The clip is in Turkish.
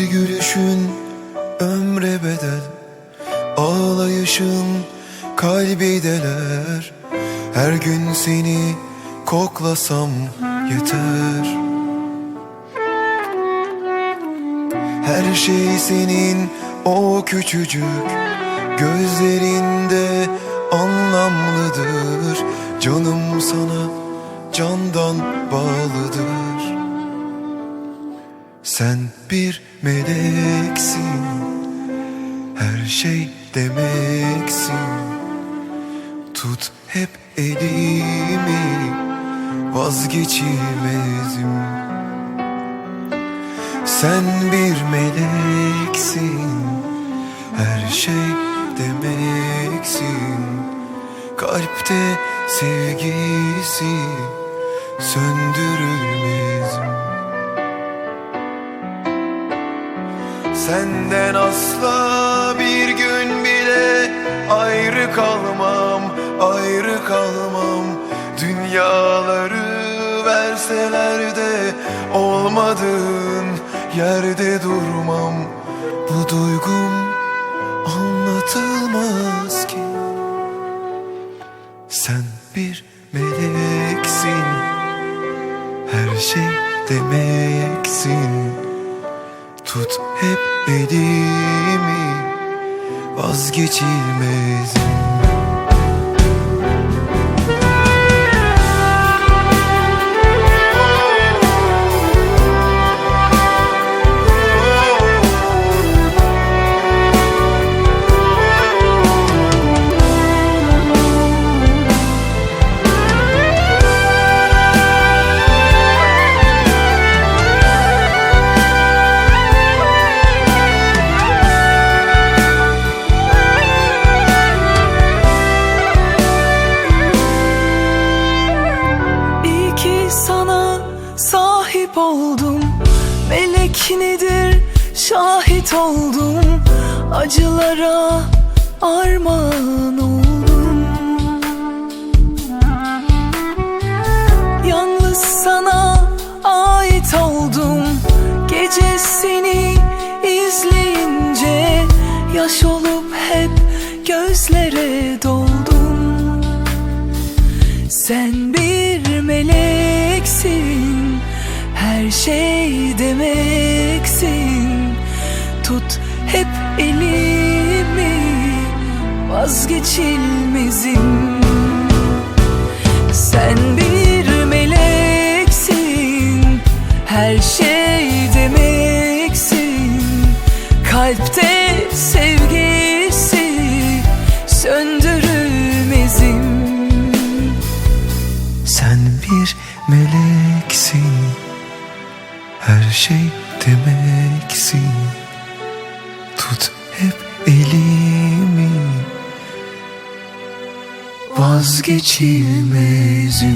gülüşün ömre bedel, ağlayışın kalbi deler. Her gün seni koklasam yeter. Her şey senin o küçücük gözlerinde anlamlıdır. Canım sana candan bağlıdır. Sen bir meleksin, her şey demeksin. Tut hep elimi, vazgeçilmezim. Sen bir meleksin, her şey demeksin. Kalpte sevgisi söndürülmez. Senden asla bir gün bile ayrı kalmam, ayrı kalmam. Dünyaları verseler de olmadığın yerde durmam. Bu duygum anlatılmaz ki. Sen bir meleksin, her şey demeksin. Tut hep elimi, vazgeçilmezim. Sahip oldum, melek nedir şahit oldum. Acılara armağan oldum. Yalnız sana ait oldum. Gece seni izleyince yaş olup hep gözlere doldum. Sen bir meleksin, her şey demeksin. Tut hep elimi, vazgeçilmezim. Sen bir meleksin, her şey demeksin. Kalpte sevgisi söndürülmezim. Sen bir meleksin, her şey demeksin. Tut hep elimi, vazgeçilmezim.